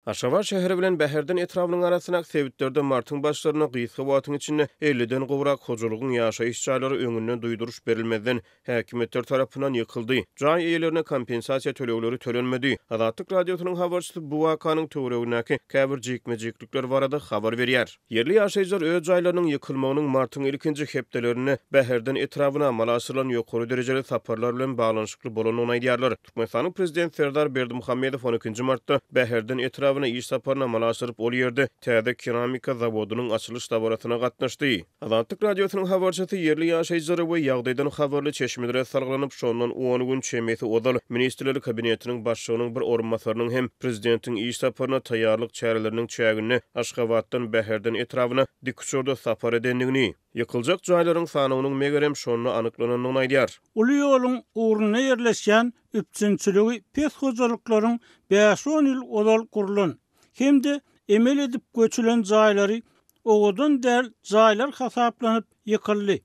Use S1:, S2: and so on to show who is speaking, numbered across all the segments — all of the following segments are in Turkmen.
S1: Aşgabat şäheri bilen Bäherden etrafynyň arasyna sebitlerden martyň başlaryna gysga wagtyň içinde 50-den gowrak hojalygyň ýaşaýyş jaýlary öňünden duýduruş berilmeden häkimetler tarapyndan ýykyldy. Jaý eýlerine kompensasiýa tölegleri tölenmedi. Azatlyk radiosynyň habarçysy bu wakanyň töweregindäki käbir jekmejeklikler barada habar berýär. Yerli ýaşaýjylar öz jaýlarynyň ýykylmagynyň martyň ilkinji hepdelerini Bäherden etrafyna malasylan ýokary derejeli saparlar bilen baglanyşykly bolanyny aýdýarlar. Türkmenistanyň prezident Serdar Berdimuhammedow 12-nji martda Bäherden etrafyna iş saparyna malasyryp ol ýerde täze keramika zawodynyň açylış laboratyna gatnaşdy. Azatlyk radiosynyň habarçysy yerli ýaşaýjylary we ýagdaýdan habarly çeşmelere salgylanyp şondan 10 gün çemeti odal ministrleri kabinetiniň başçylygynyň bir orunmasarynyň hem prezidentiň iş saparyna taýýarlyk çäreleriniň çägini Aşgabatdan Bäherden etrafyna dikuşorda sapar edenligini, ýykyljak jaýlaryň sanynyň megerem şonu anyklanynyny aýdýar.
S2: Uly ýoluň uğruna yerleşen üpçünçüligi pes hojalyklaryň 5-10 ýyl odal kurulan hem-de emel edip göçülen jaýlary owadan däl jaýlar hasaplanyp ýykyldy.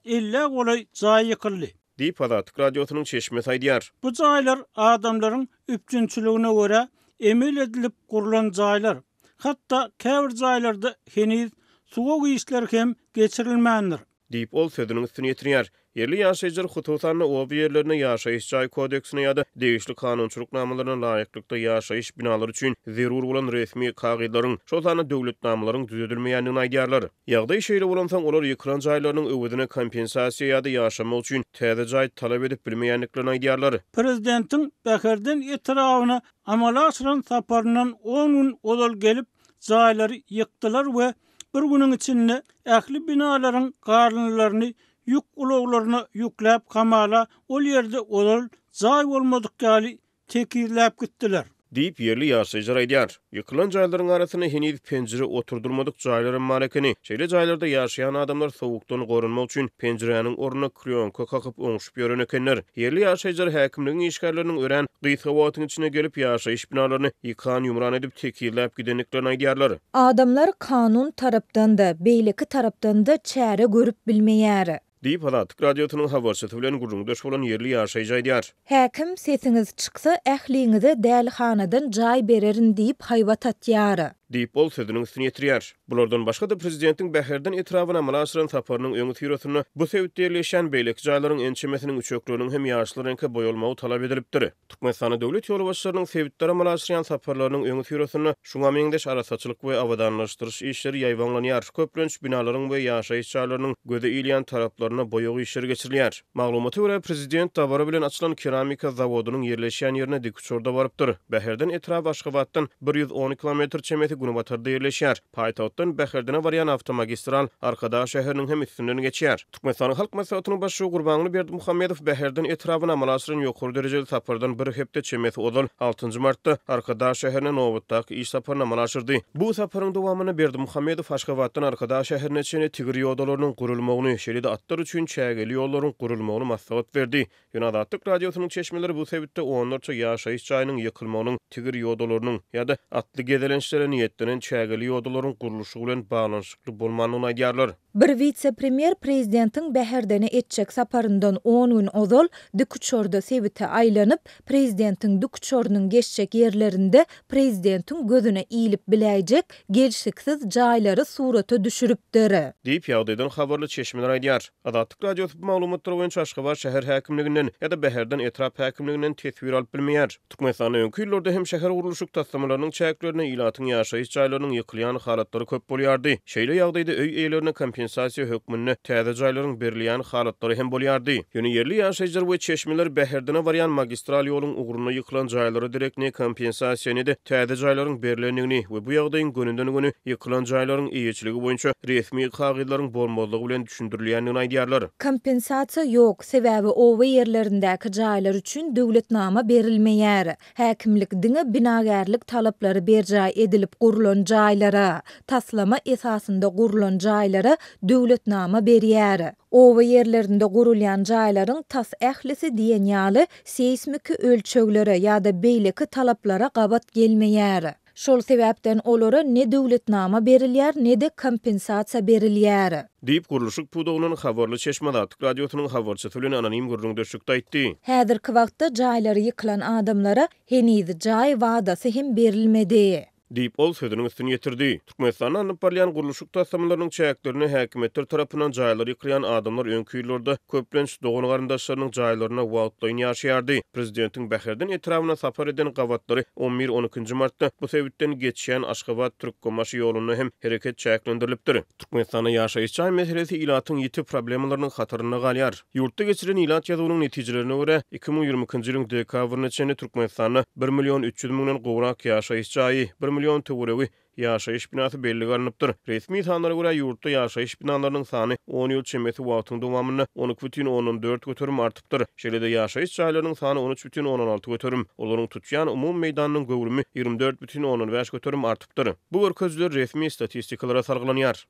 S2: Illa golay jaý ýykyldy
S1: diýip Azatlyk radiosynyň çeşmesi aýdýar.
S2: Bu jaýlar adamlaryň üpçünçüligine görä emel edilip kurulan jaýlar. Hatda käbir jaýlarda heniz suwak işler hem geçirilmändir
S1: diýip ol sözüniň üstüne ýetirýär. Yerli ýaşaýjylar hutusanly o ýerlerine ýaşaýyş jaý kodeksine ýa-da degişli kanunçylyk namalaryna laýyklykda ýaşaýyş binalary üçin zerur bolan resmi kagydaryň, şolsany döwlet namalaryň düzeltilmeýändigini aýdýarlar. Ýagdaý şeýle bolansaň olar ýykran jaýlarynyň öwedine kompensasiýa ýa-da ýaşamak üçin täze jaý talap edip bilmeýänliklerini aýdýarlar.
S2: Prezidentiň Bäherden etrawyna amala aşyran saparyndan 10 gün odal gelip jaýlary ýykdylar we bir günüň içinde ähli binalaryň garynlaryny yük ulaglaryna yüklep kamala ol ýerde odal jaý bolmadyk ýaly tekirläp gitdiler
S1: diýip yerli ýaşaýjylar aýdýar. Ýykylan jaýlaryň arasyna heniz penjere oturdurmadyk jaýlaryň marekeni. Şeýle jaýlarda ýaşaýan adamlar sowukdan gorunmak üçin penjereniň ornuna kryonka kakyp oňuşup ýören ekenler. Yerli ýaşaýjylar häkimligiň işgärleriniň ören gysga wagtyň içine gelip ýaşaýyş binalaryny ýykan ýumran edip tekirläp gidenliklerini aýdýarlar.
S3: Adamlar kanun tarapdan da, beýleki tarapdan da çäre görüp bilmeýär
S1: diýip Azatlyk radiosynyň habarçysy bilen gurrundaş bolan yerli ýaşaýjy aýdýar.
S3: Häkim sesiňiz çyksa ähliňize dälhanadan jaý bererin diýip haýbat atýar
S1: diýip ol sözüniň üstüne ýetirýär. Bulardan başga da prezidentiň Bäherden etrafyna malasyran saparynyň öňü ýüreşini bu sebäpde ýerleşen beýleki jaýlaryň ençemesiniň üçöklüğiniň hem ýaşlaryňky boýalmagy talap edilipdir. Türkmenistany döwlet ýoly başçylarynyň sebäpleri malasyran saparlarynyň öňü ýüreşini şuňa meňdeş arasaçylyk we awadanlaşdyryş işleri ýaýwanlanýar. Köplenç binalaryň we ýaşaýyş jaýlarynyň göze ilýän taraplaryna boýagy işleri geçirilýär. Maglumaty görä prezident tabara bilen açylan keramika zawodynyň ýerleşýän ýerine dikuşorda barypdyr. Bäherden etraf Aşgabatdan 110 kilometr çemeti Gunubatarda ýerleşýär. Paýtagtdan Bäherdene barýan awtomagistral Arkadaş şäheriniň hem üstünden geçýär. Türkmenistanyň halk maslahatynyň başçy Gurbany Berdimuhammedow Bäherden etrafyna malasyran ýokary derejeli sapardan bir hepde çemeti odal 6-njy martda Arkadaş şäherine nowatdaky iş saparyna malaşyrdy. Bu saparyň dowamyny Berdimuhammedow Aşgabatdan Arkadaş şäherine çene tigir ýoldalarynyň gurulmagyny, şeýle-de atlar üçin çägeli ýollaryň gurulmagyny maslahat berdi. Azatlyk radiosynyň çeşmeleri bu sebäpde onlarça ýaşaýyş jaýynyň ýykylmagynyň, tigir ýoldalarynyň ýa-da atly gedelençlere niýetlenen çägeli ýoldalaryň guruluşy bilen baglanyşykly bolmanyny aýdýarlar.
S3: Bir vice-premier prezidentiň Bäherdene etjek saparyndan 10 gün odal dikuçorda sebite aýlanyp, prezidentiň dikuçorunyň geçjek ýerlerinde prezidentiň gözüne iýilip biläjek gelşiksiz jaýlary surata düşüripdir
S1: diýip ýagdaýdan habarly çeşmeler aýdýar. Azatlyk radiosu maglumatlar boýunça Aşgabat şäher häkimliginden ýa-da Bäherden etraf häkimliginden tesbir alyp bilmeýär. Türkmenistanyň öňkü ýyllarda hem şäher guruluşyk taslamalarynyn çäklerine ilatyň ýaşaýyş jaýlarynyň ýykylýan halatlary köp bolýardy. Şeýle ýagdaýda öý eýlerine kompensasiýa hökmünde täze jaýlaryň berilýän halatlary hem bolýardy. Ýöne yerli ýaşaýjylar we çeşmeler Bäherdene barýan magistral ýoluň ugruna ýykylan jaýlary direktne kompensasiýany da täze jaýlaryň berilendigini we bu ýagdaýyň gönünden göni ýykylan jaýlaryň iýeçiligi boýunça resmi kagydaryň bolmalygy bilen düşündirilýändigini aýdýarlar.
S3: Kompensasiýa ýok, sebäbi owa ýerlerindäki jaýlar üçin döwletnama berilmeýär. Häkimlik diňe binagärlik talaplary berjaý edilip gurulan jaýlara, taslama esasynda gurulan jaýlara döwletnama berýär. Owa ýerlerinde gurulýan jaýlaryň tas ählisi diýen ýaly seismik ölçeglere ýa-da beýleki talaplara gabat gelmeýär. Şol sebäpden olara ne döwletnama berilýär, ne de kompensasiýa berilýär
S1: diýip guruluşyk pudugynyň habarly Çeşmedat radiosynyň habarçysy bilen anonim gurrundaşlykda aýtdy.
S3: Häzirki wagtda jaýlary ýykylan adamlara heniz jaý wadasy hem berilmedi.
S1: diýip ol sözüniň üstüne ýetirdi. Türkmenistanda anyp barýan guruluşyk tasamlarynyň çäklerini häkimetler tarapyndan jaýlary ýykyrýan adamlar öňkü ýyllarda köplenç dogany garandaşlarynyň jaýlaryna wagtlaýyn ýaşaýardy. Prezidentiň Bäherden etrawyna sapar eden gawatlary 11-12 martda bu sebäpden geçýän Aşgabat Türkkomaş ýoluny hem hereket çäklendirilipdir. Türkmenistanda ýaşaýyş meselesi ilatyň ýiti problemlarynyň hataryna galýar. Ýurtda geçiren ilat ýazywynyň netijelerine görä 2020-nji ýylyň dekabryna çenli Türkmenistanda 1.300.000 gowrak ýaşaýyş jaýy, 1.000.000 töwerewi ýaşaýyş binasy belli garanypdyr. Resmi sanlara görä ýurtda ýaşaýyş binalarynyň sany 10 ýyl çemeti wagtyň dowamyny 12,14 götürüm artypdyr. Şeýle-de ýaşaýyş jaýlarynyň sany 13,16 götürüm, olaryň tutýan umum meýdanynyň göwrümi 24,15 götürüm artypdyr. Bu görkezler resmi statistikalara sarglanýar.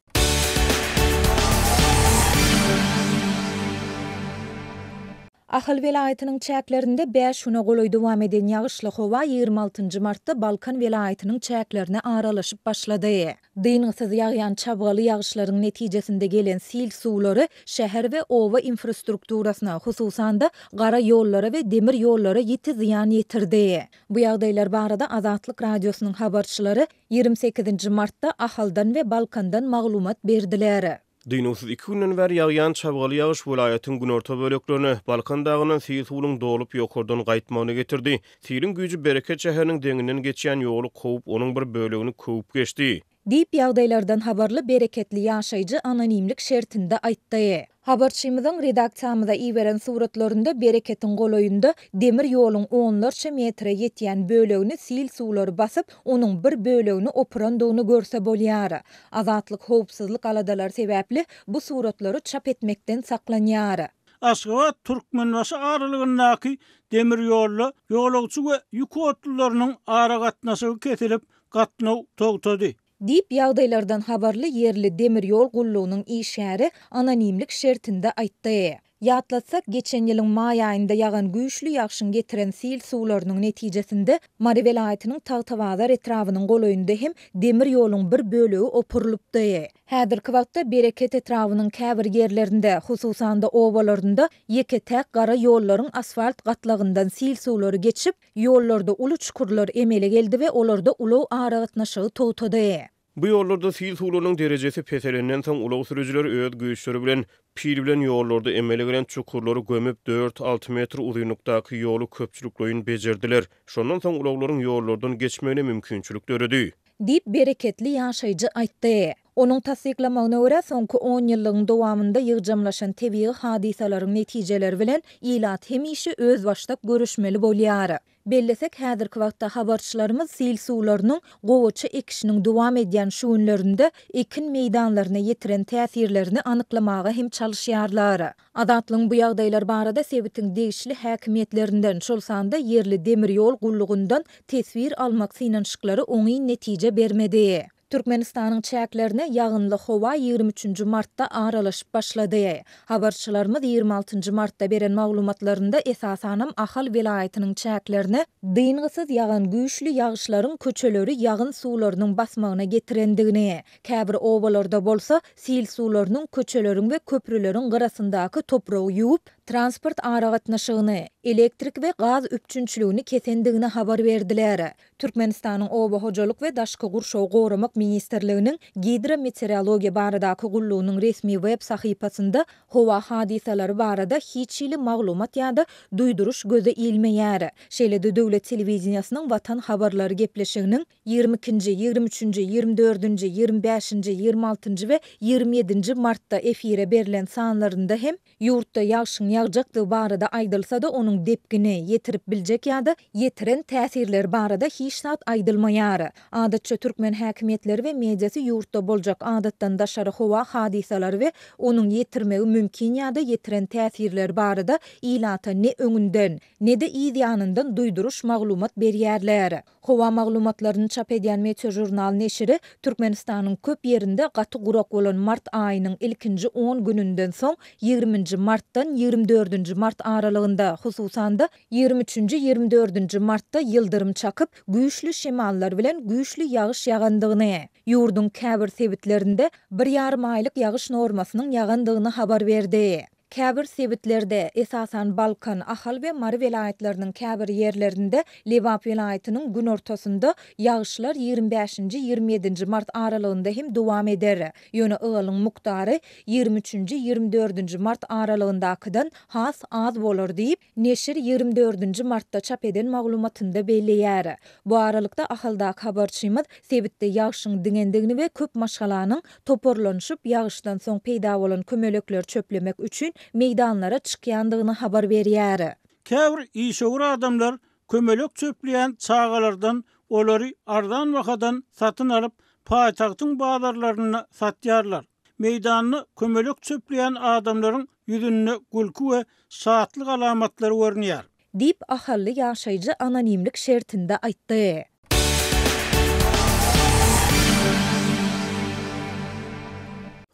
S3: Ahal welaýatynyň çäklerinde 5 güne goloý dowam eden ýagyşly howa 26 martda Balkan welaýatynyň çäklerine aralaşyp başlady. Dyňysyz ýagýan çabgaly ýagyşlaryň netijesinde gelen sil suwlary şäher we owa infrastrukturasyna, hususan da gara ýollara we demir ýollara ýiti ziýan ýetirdi. Bu ýagdaýlar barada Azatlyk radiosynyň habarçylary 28 martda Ahaldan we Balkandan maglumat berdiler.
S1: Dyňysyz 2 günden bäri ýagýan çabgaly ýagyş welaýatyň günorta böleklerini Balkan dagynyň sil suwunyň dolup ýokurdan gaýtmagyna getirdi. Silin güýji Bereket şäheriniň deňinden geçýän ýoly kowyp onuň bir bölegini köwüp geçdi.
S3: Diýip ýagdaýlardan habarly bereketli ýaşaýjy anonimlik şertinde aýtdy. Habarçymyzyň redaksiyamyza iýeren suratlarynda bereketiň goloýunda demir ýoluň onlarça metre ýetýän bölegini sil suwlary basyp, onuň bir bölegini opurandygyny görse bolýar. Azatlyk howpsuzlyk aladalar sebäpli bu suratlary çap etmekden saklanýar.
S2: Aşgabat Türkmenbaşy aralygyndaky demir ýolly ýolagçy we ýük otlarynyň ara gatnaşygy kesilip gatnaw togtady.
S3: Diýip ýagdaýlardan habarly yerli demir ýol gullugynyň işäri anonimlik şertinde aýtdy. Ýatlatsak, geçen ýylyň maý aýynda ýagan güýçli ýagşyň getiren sil suwlarynyň netijesinde Mari welaýatynyň Tagtawazar etrawynyň goloýunda hem demir ýoluň bir bölegi opurulupdy. Häzirki wagtda Bereket etrawynyň käbir ýerlerinde, hususan da owalarynda ýeke täk gara ýollaryň asfalt gatlagyndan sil suwlary geçip, ýollarda uly çukurlar emele geldi we olarda uly ara gatnaşygy togtady.
S1: Bu ýollarda sil suwlarynyň derejesi peselenden soň ulaw sürüjiler öz güýçleri bilen pir bilen ýollarda emele gelen çukurlary gömüp 4-6 metr uzunlukdaky ýolu köpçülükleýin bejerdiler. Şondan soň ulawlaryň ýollardan geçmegine mümkinçilik döredi.
S3: Diýip bereketli ýaşaýjy aýtdy. Onuň tasdiklamagyna görä soňky 10 ýylyň dowamynda ýygjamlaşan tebii hadisalaryň netijeleri bilen ilat hemişe öz başlap görüşmeli bolýar. Bellesek häzirki wagtda habarçylarymyz sil suwlarynyň gowaça ekişiniň dowam edýän şu günlerinde ekin meýdanlaryna ýetiren täsirlerini anyklamaga hem çalışýarlar. Azatlyň bu ýagdaýlar barada sebitiň degişli häkimetlerinden şolsanda yerli demir ýol gullugundan tesvir almak synanşyklary oňy netije bermedi. Türkmenistanyň çäklerine ýagynly howa 23 martda aralaşyp başlady. Habarçylarymyz 26 martda beren maglumatlarynda esasanam Ahal welaýatynyň çäklerine dyňysyz ýagan güýçli ýagyşlaryň köçeleri ýagyn suwlarynyň basmagyna getirendigini, käbir owalarda bolsa sil suwlarynyň köçeleriň we köprüleriň garasyndaky topragy ýuwup transport ara gatnaşygyny, elektrik we gaz üpçünçligini kesendigini habar berdiler. Türkmenistanyň Oba hojalyk we daşky gurşaw goramak ministrliginiň gidrometeorologiýa baradaky gullugynyň resmi web sahypasynda howa hadisalary barada hiç ýyly maglumat ýa-da duýduruş göze ilmeýär. Şeýle-de döwlet telewiziýasynyň Watan habarlary gepleşiginiň 22-nji, 23-nji, 24-nji, 25-nji, 26-njy we 27-nji martda efire berilen sanlarynda hem ýurtda ýagşyň ýagjakdygy barada aýdylsa da onuň depgini ýetirip biljek ýa-da ýetiren täsirleri barada hiç zat aýdylmaýar. Adatça türkmen häkimetleri we mediasy ýurtda boljak adatdan daşary howa hadisalary we onuň ýetirmegi mümkin ýa-da ýetiren täsirleri barada ilata ne öňünden ne de ýanyndan duýduruş maglumat berýärler. Howa maglumatlaryny çap edýän Meteor jurnal neşiri Türkmenistanyň köp ýerinde gaty gurak bolan mart aýynyň ilkinji 10 gününden soň 20-nji martdan 24-nji mart aralygynda, hususan da 23-nji 24-nji martda ýyldyrym çakyp güýçli şemallar bilen güýçli ýagyş ýagandygyny, ýurdun käbir sebitlerinde 1,5 aýlyk ýagyş normasynyň ýagandygyny habar berdi. Käbir sebitlerde esasan Balkan, Ahal we Mary vilayetleriniň käbir ýerlerinde Lewap vilayetynyň gün ortasynda ýağışlar 25-27 mart aralygynda hem dowam eder. Ýöne ıgalyň muktary 23-24 mart aralygyndakydan has az bolar diýip Neşir 24 martda çap eden maglumatynda belleýär. Bu aralykda Ahaldaky habarçymyz sebitde ýağışyň diňendigini we köp maşgalanyň toporlanyşyp ýağışdan soň peýda bolan kömelekler çöplemek üçin meydanlara çykýandygyny habar berýär.
S2: Käbir işogur adamlar kömelek çöpleýän çağalardan olary ardan wakadan satyn alyp paýtagtyň bazarlaryna satýarlar. Meydanyny kömelek çöpleýän adamlaryň ýüzünde gülki we saatlyk alamatlary görnýär.
S3: Dip ahally ýaşaýjy anonimlik şertinde aýtdy.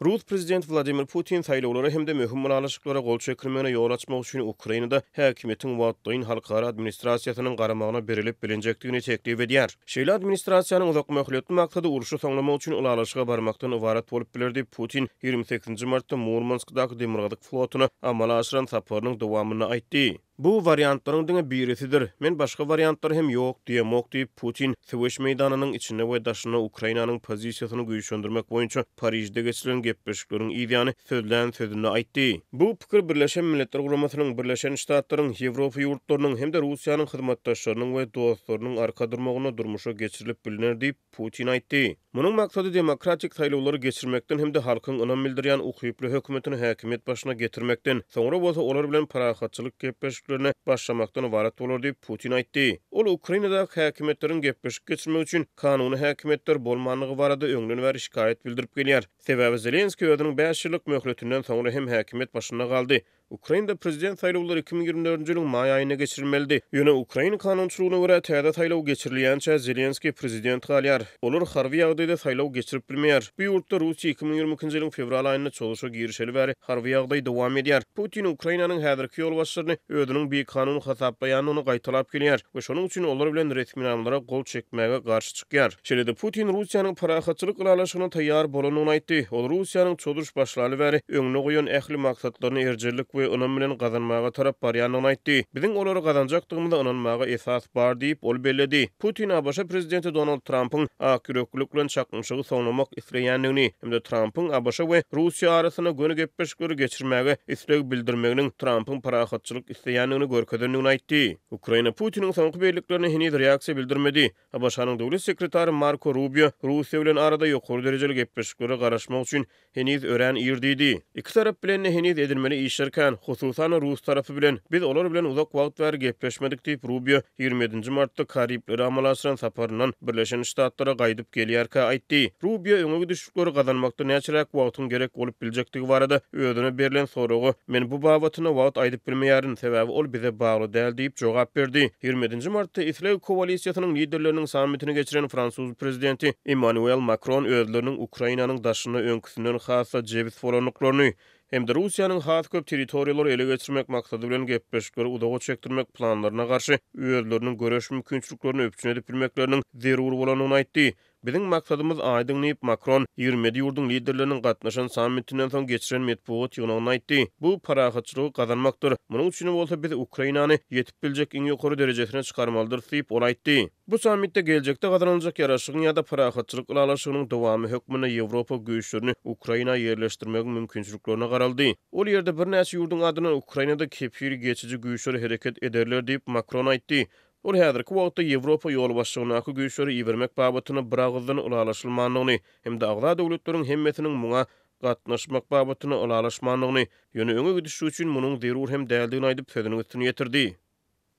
S1: Rus prezident Vladimir Putin saýlawlara hem de möhüm münalaşyklara gol çekirmegine ýol açmak üçin Ukrainada häkimetiň wagtdyň halkara administrasiýasynyň garamagyna berilip bilinjekdigini teklip edýär. Şeýle administrasiýanyň uzak möhletli maksady uruşy soňlamak üçin ulalaşyga barmakdan ibarat bolup bilerdi. Putin 28 martda Murmanskdaky demirgazyk flotuny amala aşyran saparynyň dowamyny aýtdy. Bu variantlaryň diňe birisidir. Men başga variantlary hem ýok diýemok diýip Putin Söwüş meýdanynyň içinde we daşyna Ukrainanyň pozisiýasyny güýçlendirmek boýunça Parijde geçirilen gepleşikleriň ýygyny sözlän sözünde aýtdy. Bu pikir Birleşen Milletler Guramasynyň, Birleşen Ştatlaryň, Ýewropa ýurtlarynyň hem de Russiýanyň hyzmatdaşlarynyň we dostlarynyň arka durmagyna durmuşa geçirilip biliner diýip Putin aýtdy. Munyň maksady demokratik saýlawlary geçirmekden hem de halkyň ynam bildirýän ukyply hökümetini häkimet başyna getirmekden, soňra bolsa olar bilen parahatçylyk gepleşiklerine başlamakdan ibarat bolar diýip Putin aýtdy. Ol Ukrainada häkimetleriň gepleşik geçirmek üçin kanuny häkimetler bolmanlygy barada öňden bäri şikayet bildirip gelýär. Sebäbi Zelenski özüniň 5 ýyllyk möhletinden soňra hem häkimet başyna galdy. Ukrainada prezident saýlawlary 2024 ýylyň maý aýyna geçirilmeli. Ýöne Ukraina kanunçylygyna görä täze saýlaw geçirilýänçä Zelenski prezident galýar. Olar harby ýagdaýda saýlaw geçirip bilmeýär. Bu ýurtda Russiýa 2022 ýylyň fevral aýynda çoluşa girişeli bäri harby ýagdaý dowam edýär. Putin Ukrainanyň häzirki ýol başlaryny özüniň bir kanun hasaplaýanyny gaýtalap gelýär we şonuň üçin olar bilen resmi namlara gol çekmäge garşy çykýar. Şeýle-de Putin Russiýanyň parahatçylyk ulalaşygyna taýýar bolanyny aýtdy. Ol Russiýanyň çoduruş başlary bäri öňüne goýan ähli maksatlaryny erjerlik we önüm bilen gazanmaga tarap barýanyny aýtdy. Biziň olary gazanjakdygymyza inanmaga esas bar diýip ol belledi. Putin ABC prezidenti Donald Trump'yň akýüreklik bilen çakmyşygy soňlamak isleýändigini hem de Trump'yň ABC we Russiýa arasyna göni gepleşikleri geçirmäge isleg bildirmeginiň Trump'yň parahatçylyk isleýändigini görkezdendigini aýtdy. Ukraina Putiniň soňky beýliklerine heniz reaksiýa bildirmedi. ABŞ-nyň döwlet sekretary Marco Rubio Russiýa bilen arada ýokary derejeli gepleşikleri garaşmak üçin heniz ören ýerdidi. Iki tarap bilen heniz edilmeli işlerken hususan Rus tarapy bilen biz olar bilen uzak wagt bäri gepleşmedik diýip Rubio 27 martda Karibleri amala aşyran saparyndan Birleşen Ştatlara gaýdyp gelýärkä aýtdy. Rubio öňe düşükleri gazanmakda näçerek wagtyň gerek bolup biljektigi barada özüne berilen soragy men bu babatyna wagt aýdyp bilmeýärin, sebäbi ol bize bagly däl diýip jogap berdi. 27 martda İsrail koalisiýasynyň liderleriniň sammitini geçiren Fransuz prezidenti Emmanuel Macron özleriniň Ukrainanyň daşyna öňküsinden hassa jebis bolanlyklaryny hem de Russiýanyň has köp territoriýalary ele geçirmek maksady bilen gepleşikleri udaga çekdirmek planlaryna garşy özleriniň göreş mümkinçiliklerini öpçün edip bilmekleriň zerur bolanyny aýtdy. Biziň maksadymyz aýdyň diýip Macron 20 ýurdun liderleriniň gatnaşan sammitinden soň geçiren metbuat ýygynyna aýtdy. Bu parahatçylygy gazanmakdyr. Munyň üçin bolsa biz Ukrainany ýetip biljek iň ýokary derejesine çykarmalydyr diýip ol aýtdy. Bu sammitde geljekde gazanylacak ýaraşygyň ýa-da parahatçylyk ulalaşygynyň dowamy hökmüne Ýewropa güýçlerini Ukraina ýerleşdirmek mümkinçiliklerine garaldy. Ol ýerde bir näçe ýurdun adyna Ukrainada kepiri geçici güýçleri hereket ederler diýip Macron aýtdy. Ol häzirki wagtda Ýewropa ýol başçylygyny güýçleri iwermek babatyna bir agzdan ulalaşylmanlygyny hem de agza döwletleriň hemmesiniň muňa gatnaşmak babatyna ulalaşmanlygyny ýöne öňe gidişi üçin munyň zerur hem däldigini aýdyp sözüniň üstüne ýetirdi.